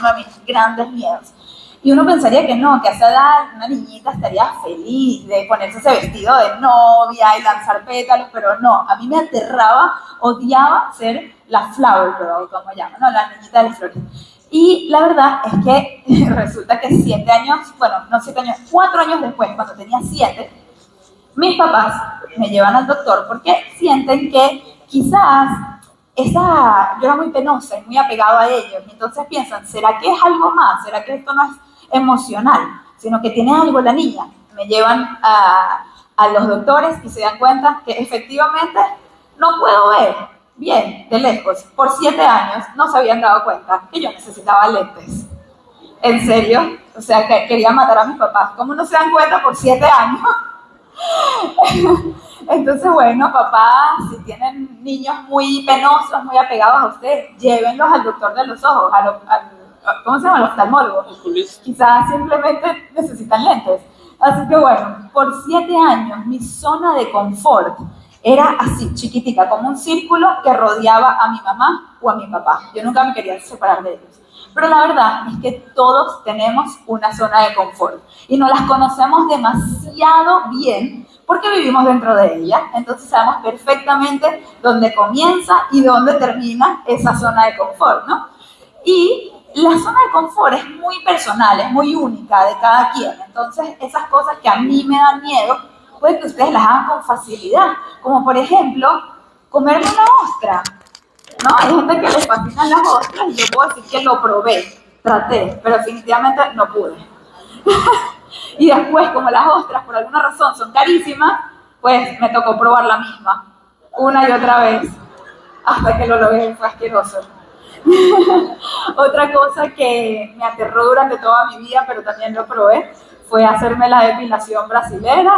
uno de mis grandes miedos. Y uno pensaría que no, que a esa edad una niñita estaría feliz de ponerse ese vestido de novia y lanzar pétalos, pero no, a mí me aterraba, odiaba ser la flower girl, como llaman, ¿no? La niñita de las flores. Y la verdad es que resulta que 7 años, bueno, no 7 años, 4 años después, cuando tenía 7, mis papás me llevan al doctor porque sienten que quizás yo era muy penosa y muy apegado a ellos, y entonces piensan, ¿será que es algo más? ¿Será que esto no es emocional, sino que tiene algo la niña? Me llevan a los doctores y se dan cuenta que efectivamente no puedo ver bien de lejos. Por 7 años no se habían dado cuenta que yo necesitaba lentes. ¿En serio? O sea, que quería matar a mis papás. ¿Cómo no se dan cuenta por 7 años? Entonces, bueno, papá, si tienen niños muy penosos, muy apegados a ustedes, llévenlos al doctor de los ojos, ¿cómo se llama? Al oftalmólogo. Quizás simplemente necesitan lentes. Así que bueno, por 7 años mi zona de confort era así, chiquitica, como un círculo que rodeaba a mi mamá o a mi papá. Yo nunca me quería separar de ellos. Pero la verdad es que todos tenemos una zona de confort y nos las conocemos demasiado bien porque vivimos dentro de ella. Entonces sabemos perfectamente dónde comienza y dónde termina esa zona de confort, ¿no? Y la zona de confort es muy personal, es muy única de cada quien. Entonces esas cosas que a mí me dan miedo, puede que ustedes las hagan con facilidad. Como por ejemplo, comerme una ostra. ¿No? Hay gente que les fascinan las ostras y yo puedo decir que lo probé, traté, pero definitivamente no pude. Y después, como las ostras por alguna razón son carísimas, pues me tocó probar la misma, una y otra vez, hasta que lo logré, fue asqueroso. Otra cosa que me aterró durante toda mi vida, pero también lo probé, fue hacerme la depilación brasilera.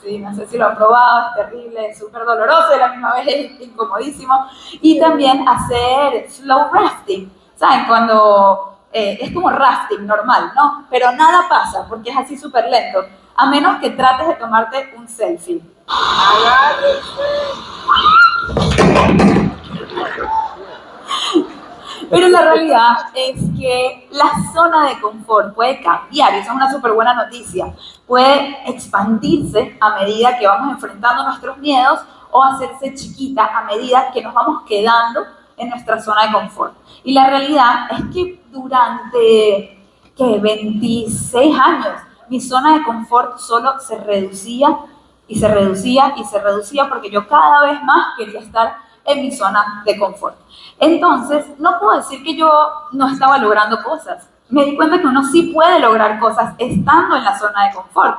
Sí, no sé si lo han probado, es terrible, es súper doloroso y a la misma vez es incomodísimo. Y también hacer slow rafting, ¿saben? Cuando es como rafting normal, ¿no? Pero nada pasa porque es así súper lento, a menos que trates de tomarte un selfie. Pero la realidad es que la zona de confort puede cambiar, y esa es una súper buena noticia. Puede expandirse a medida que vamos enfrentando nuestros miedos o hacerse chiquita a medida que nos vamos quedando en nuestra zona de confort. Y la realidad es que durante 26 años mi zona de confort solo se reducía y se reducía y se reducía porque yo cada vez más quería estar en mi zona de confort. Entonces, no puedo decir que yo no estaba logrando cosas. Me di cuenta que uno sí puede lograr cosas estando en la zona de confort.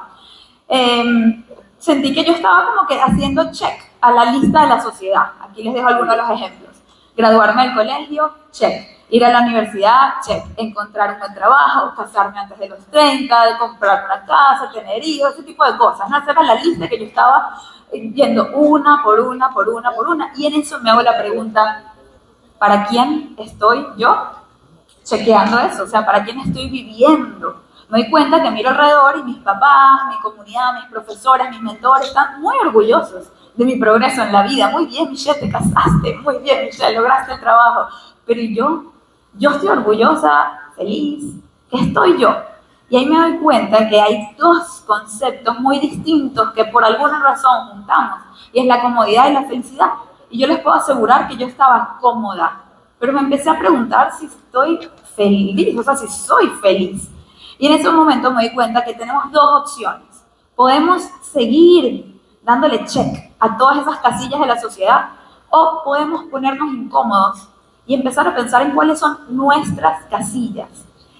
Sentí que yo estaba como que haciendo check a la lista de la sociedad. Aquí les dejo algunos de los ejemplos. Graduarme del colegio, check. Ir a la universidad, check. Encontrar un buen trabajo, casarme antes de los 30, comprar una casa, tener hijos, ese tipo de cosas. ¿No? Esa era la lista que yo estaba yendo una por una. Y en eso me hago la pregunta, ¿para quién estoy yo chequeando eso? O sea, ¿para quién estoy viviendo? Me doy cuenta que miro alrededor y mis papás, mi comunidad, mis profesores, mis mentores están muy orgullosos de mi progreso en la vida. Muy bien, Michelle, te casaste. Muy bien, Michelle, lograste el trabajo. Pero ¿y yo? Yo estoy orgullosa, feliz. ¿Qué estoy yo? Y ahí me doy cuenta que hay dos conceptos muy distintos que por alguna razón juntamos. Y es la comodidad y la felicidad. Y yo les puedo asegurar que yo estaba cómoda. Pero me empecé a preguntar si estoy feliz, o sea, si soy feliz. Y en ese momento me di cuenta que tenemos dos opciones. Podemos seguir dándole check a todas esas casillas de la sociedad o podemos ponernos incómodos y empezar a pensar en cuáles son nuestras casillas.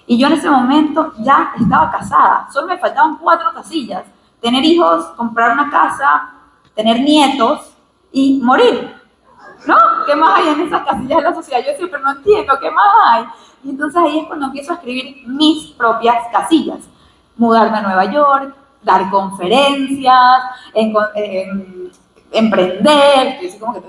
Y yo en ese momento ya estaba casada, solo me faltaban 4 casillas. Tener hijos, comprar una casa, tener nietos y morir. ¿No? ¿Qué más hay en esas casillas de la sociedad? Yo siempre no entiendo, ¿qué más hay? Y entonces ahí es cuando empiezo a escribir mis propias casillas. Mudarme a Nueva York, dar conferencias, emprender, así como que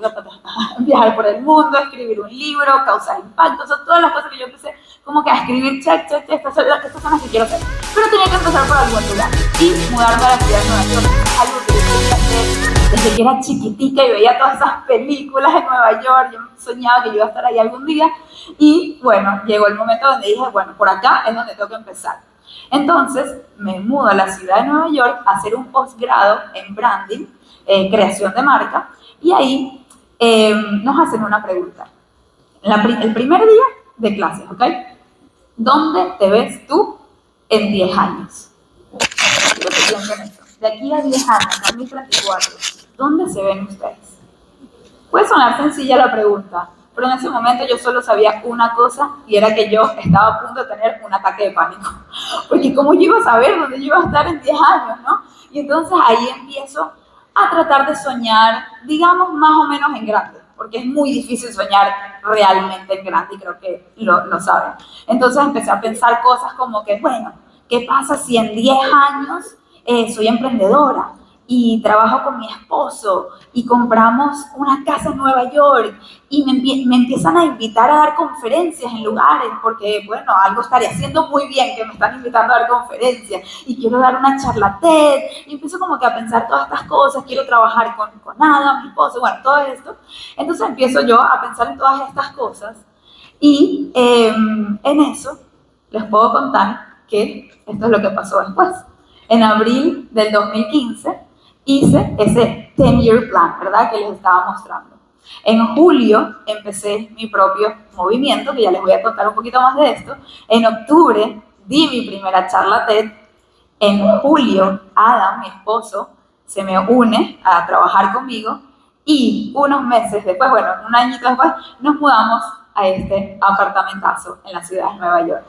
viajar por el mundo, escribir un libro, causar impacto, son todas las cosas que yo empecé como que a escribir, check, estas son las que quiero hacer. Pero tenía que empezar por algún lugar y mudarme a la ciudad de Nueva York, algo que yo quería hacer desde que era chiquitica y veía todas esas películas en Nueva York, yo soñaba que yo iba a estar ahí algún día, y bueno, llegó el momento donde dije, bueno, por acá es donde tengo que empezar. Entonces me mudo a la ciudad de Nueva York a hacer un posgrado en branding, creación de marca, y ahí nos hacen una pregunta. El primer día de clases, ¿ok? ¿Dónde te ves tú en 10 años? Quiero que piensen eso. De aquí a 10 años, 2034, ¿dónde se ven ustedes? Puede sonar sencilla la pregunta, pero en ese momento yo solo sabía una cosa, y era que yo estaba a punto de tener un ataque de pánico. Porque ¿cómo yo iba a saber dónde yo iba a estar en 10 años, no? Y entonces ahí empiezo a tratar de soñar, digamos, más o menos en grande, porque es muy difícil soñar realmente en grande, y creo que lo saben. Entonces empecé a pensar cosas como que, bueno, ¿qué pasa si en 10 años soy emprendedora y trabajo con mi esposo y compramos una casa en Nueva York y me empiezan a invitar a dar conferencias en lugares, porque, bueno, algo estaré haciendo muy bien que me están invitando a dar conferencias, y quiero dar una charla TED, y empiezo como que a pensar todas estas cosas, quiero trabajar con Adam, mi esposo, bueno, todo esto. Entonces empiezo yo a pensar en todas estas cosas, y en eso les puedo contar que esto es lo que pasó después. En abril del 2015 hice ese 10-year plan, ¿verdad? Que les estaba mostrando. En julio empecé mi propio movimiento, que ya les voy a contar un poquito más de esto. En octubre di mi primera charla TED. En julio, Adam, mi esposo, se me une a trabajar conmigo, y unos meses después, bueno, un añito después, nos mudamos a este apartamentazo en la ciudad de Nueva York.